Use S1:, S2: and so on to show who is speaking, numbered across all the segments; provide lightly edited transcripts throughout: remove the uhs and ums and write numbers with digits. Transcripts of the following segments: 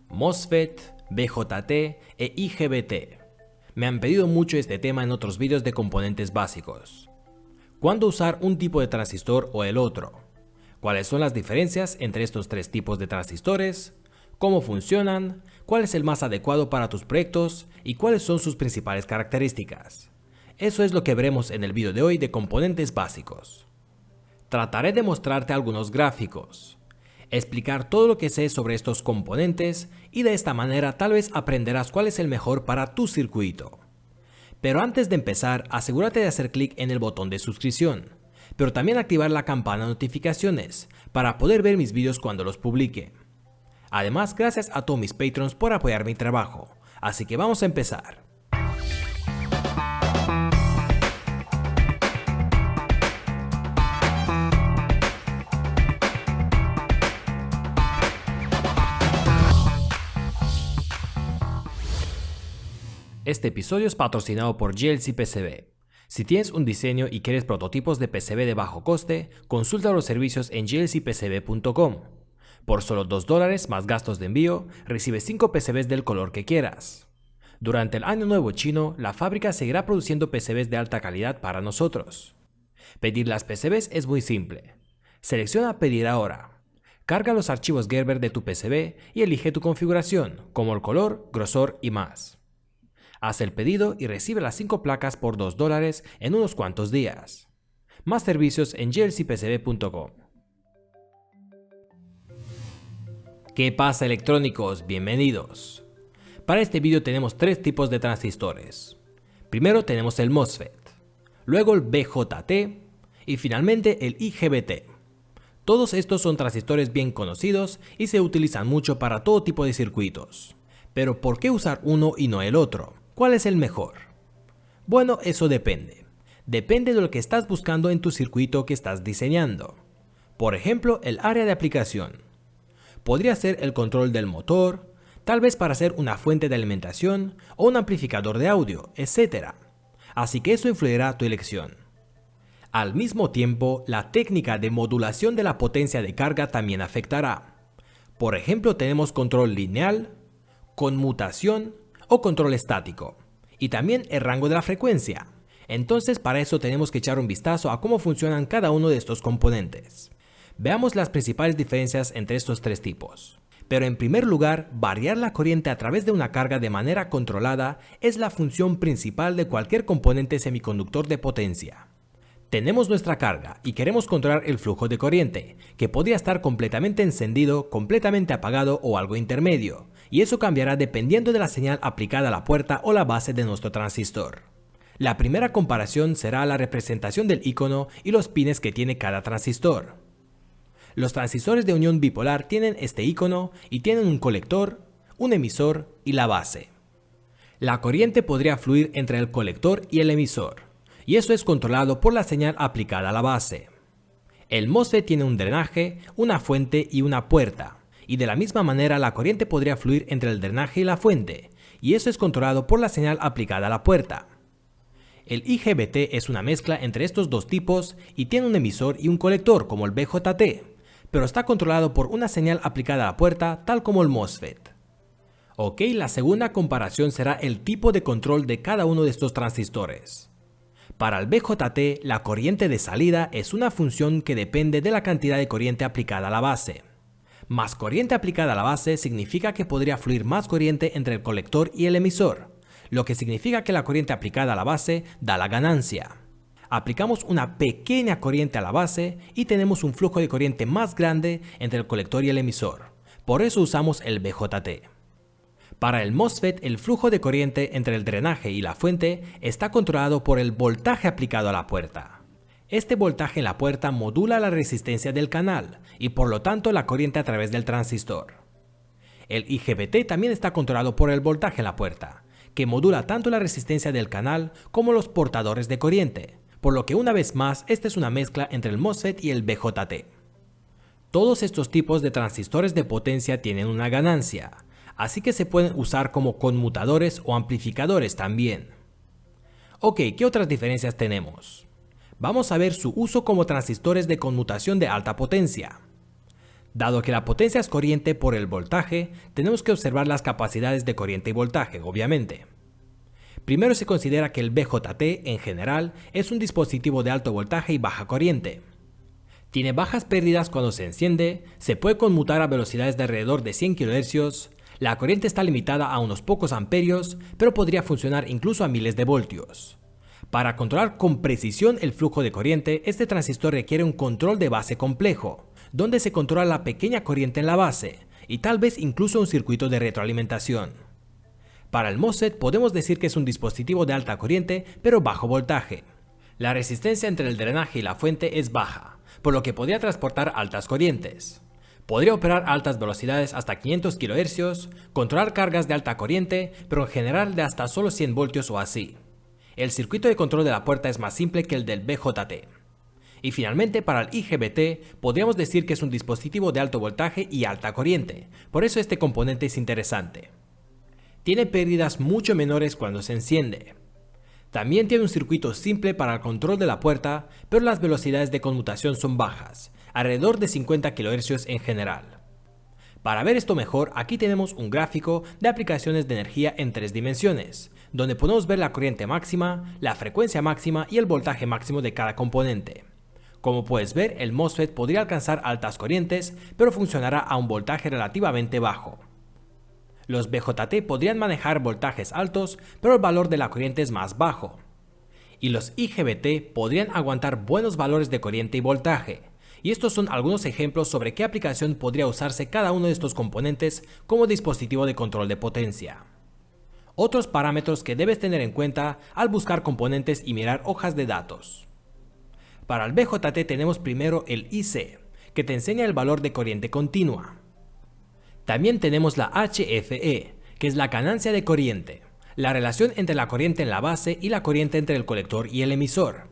S1: MOSFET, BJT e IGBT. Me han pedido mucho este tema en otros vídeos de componentes básicos. ¿Cuándo usar un tipo de transistor o el otro? ¿Cuáles son las diferencias entre estos tres tipos de transistores? ¿Cómo funcionan? ¿Cuál es el más adecuado para tus proyectos? ¿Y cuáles son sus principales características? Eso es lo que veremos en el vídeo de hoy de componentes básicos. Trataré de mostrarte algunos gráficos, explicar todo lo que sé sobre estos componentes y de esta manera tal vez aprenderás cuál es el mejor para tu circuito. Pero antes de empezar, asegúrate de hacer clic en el botón de suscripción, pero también activar la campana de notificaciones para poder ver mis vídeos cuando los publique. Además, gracias a todos mis Patrons por apoyar mi trabajo, así que vamos a empezar. Este episodio es patrocinado por GLC PCB. Si tienes un diseño y quieres prototipos de PCB de bajo coste, consulta los servicios en glcpcb.com. Por solo $2 más gastos de envío, recibes 5 PCBs del color que quieras. Durante el Año Nuevo Chino, la fábrica seguirá produciendo PCBs de alta calidad para nosotros. Pedir las PCBs es muy simple. Selecciona Pedir ahora. Carga los archivos Gerber de tu PCB y elige tu configuración, como el color, grosor y más. Haz el pedido y recibe las 5 placas por $2 en unos cuantos días. Más servicios en glcpcb.com. ¿Qué pasa, electrónicos? Bienvenidos. Para este vídeo tenemos 3 tipos de transistores. Primero tenemos el MOSFET, luego el BJT y finalmente el IGBT. Todos estos son transistores bien conocidos y se utilizan mucho para todo tipo de circuitos. Pero ¿por qué usar uno y no el otro? ¿Cuál es el mejor? Bueno, eso depende. Depende de lo que estás buscando en tu circuito que estás diseñando. Por ejemplo, el área de aplicación. Podría ser el control del motor, tal vez para hacer una fuente de alimentación o un amplificador de audio, etc. Así que eso influirá tu elección. Al mismo tiempo, la técnica de modulación de la potencia de carga también afectará. Por ejemplo, tenemos control lineal, conmutación o control estático, y también el rango de la frecuencia. Entonces, para eso tenemos que echar un vistazo a cómo funcionan cada uno de estos componentes. Veamos las principales diferencias entre estos 3 tipos. Pero en primer lugar, variar la corriente a través de una carga de manera controlada es la función principal de cualquier componente semiconductor de potencia. Tenemos nuestra carga y queremos controlar el flujo de corriente, que podría estar completamente encendido, completamente apagado o algo intermedio, y eso cambiará dependiendo de la señal aplicada a la puerta o la base de nuestro transistor. La primera comparación será la representación del icono y los pines que tiene cada transistor. Los transistores de unión bipolar tienen este icono y tienen un colector, un emisor y la base. La corriente podría fluir entre el colector y el emisor, y eso es controlado por la señal aplicada a la base. El MOSFET tiene un drenaje, una fuente y una puerta, y de la misma manera la corriente podría fluir entre el drenaje y la fuente, y eso es controlado por la señal aplicada a la puerta. El IGBT es una mezcla entre estos 2 tipos y tiene un emisor y un colector como el BJT, pero está controlado por una señal aplicada a la puerta tal como el MOSFET. Ok, la segunda comparación será el tipo de control de cada uno de estos transistores. Para el BJT, la corriente de salida es una función que depende de la cantidad de corriente aplicada a la base. Más corriente aplicada a la base significa que podría fluir más corriente entre el colector y el emisor, lo que significa que la corriente aplicada a la base da la ganancia. Aplicamos una pequeña corriente a la base y tenemos un flujo de corriente más grande entre el colector y el emisor. Por eso usamos el BJT. Para el MOSFET, el flujo de corriente entre el drenaje y la fuente está controlado por el voltaje aplicado a la puerta. Este voltaje en la puerta modula la resistencia del canal y por lo tanto la corriente a través del transistor. El IGBT también está controlado por el voltaje en la puerta, que modula tanto la resistencia del canal como los portadores de corriente, por lo que una vez más esta es una mezcla entre el MOSFET y el BJT. Todos estos tipos de transistores de potencia tienen una ganancia, así que se pueden usar como conmutadores o amplificadores también. Ok, ¿qué otras diferencias tenemos? Vamos a ver su uso como transistores de conmutación de alta potencia. Dado que la potencia es corriente por el voltaje, tenemos que observar las capacidades de corriente y voltaje, obviamente. Primero se considera que el BJT, en general, es un dispositivo de alto voltaje y baja corriente. Tiene bajas pérdidas cuando se enciende, se puede conmutar a velocidades de alrededor de 100 kHz, la corriente está limitada a unos pocos amperios, pero podría funcionar incluso a miles de voltios. Para controlar con precisión el flujo de corriente, este transistor requiere un control de base complejo, donde se controla la pequeña corriente en la base, y tal vez incluso un circuito de retroalimentación. Para el MOSFET podemos decir que es un dispositivo de alta corriente, pero bajo voltaje. La resistencia entre el drenaje y la fuente es baja, por lo que podría transportar altas corrientes. Podría operar a altas velocidades hasta 500 kHz, controlar cargas de alta corriente, pero en general de hasta solo 100 voltios o así. El circuito de control de la puerta es más simple que el del BJT. Y finalmente, para el IGBT, podríamos decir que es un dispositivo de alto voltaje y alta corriente, por eso este componente es interesante. Tiene pérdidas mucho menores cuando se enciende. También tiene un circuito simple para el control de la puerta, pero las velocidades de conmutación son bajas, alrededor de 50 kHz en general. Para ver esto mejor, aquí tenemos un gráfico de aplicaciones de energía en 3 dimensiones, donde podemos ver la corriente máxima, la frecuencia máxima y el voltaje máximo de cada componente. Como puedes ver, el MOSFET podría alcanzar altas corrientes, pero funcionará a un voltaje relativamente bajo. Los BJT podrían manejar voltajes altos, pero el valor de la corriente es más bajo. Y los IGBT podrían aguantar buenos valores de corriente y voltaje. Y estos son algunos ejemplos sobre qué aplicación podría usarse cada uno de estos componentes como dispositivo de control de potencia. Otros parámetros que debes tener en cuenta al buscar componentes y mirar hojas de datos. Para el BJT tenemos primero el IC, que te enseña el valor de corriente continua. También tenemos la HFE, que es la ganancia de corriente, la relación entre la corriente en la base y la corriente entre el colector y el emisor.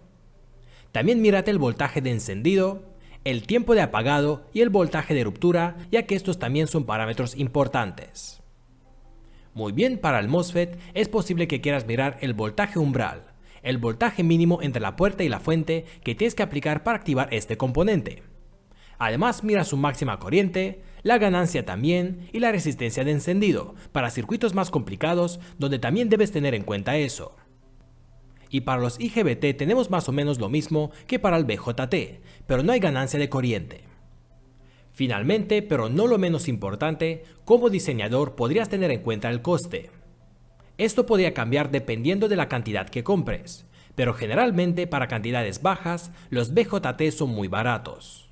S1: También mírate el voltaje de encendido, el tiempo de apagado y el voltaje de ruptura, ya que estos también son parámetros importantes. Muy bien, para el MOSFET es posible que quieras mirar el voltaje umbral, el voltaje mínimo entre la puerta y la fuente que tienes que aplicar para activar este componente. Además, mira su máxima corriente, la ganancia también y la resistencia de encendido, para circuitos más complicados donde también debes tener en cuenta eso. Y para los IGBT tenemos más o menos lo mismo que para el BJT, pero no hay ganancia de corriente. Finalmente, pero no lo menos importante, como diseñador podrías tener en cuenta el coste. Esto podría cambiar dependiendo de la cantidad que compres, pero generalmente para cantidades bajas, los BJT son muy baratos.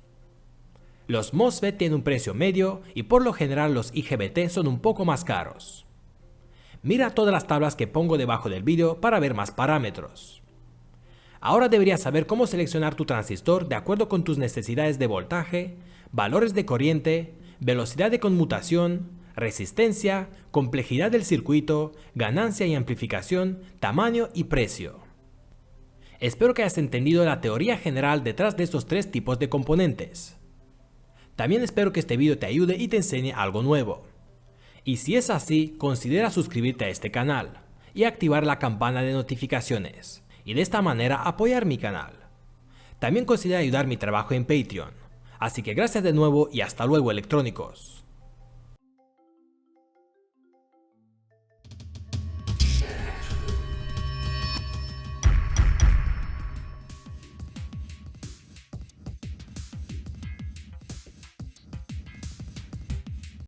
S1: Los MOSFET tienen un precio medio y por lo general los IGBT son un poco más caros. Mira todas las tablas que pongo debajo del vídeo para ver más parámetros. Ahora deberías saber cómo seleccionar tu transistor de acuerdo con tus necesidades de voltaje, valores de corriente, velocidad de conmutación, resistencia, complejidad del circuito, ganancia y amplificación, tamaño y precio. Espero que hayas entendido la teoría general detrás de estos 3 tipos de componentes. También espero que este video te ayude y te enseñe algo nuevo. Y si es así, considera suscribirte a este canal y activar la campana de notificaciones, y de esta manera apoyar mi canal. También considera ayudar mi trabajo en Patreon. Así que gracias de nuevo y hasta luego, electrónicos.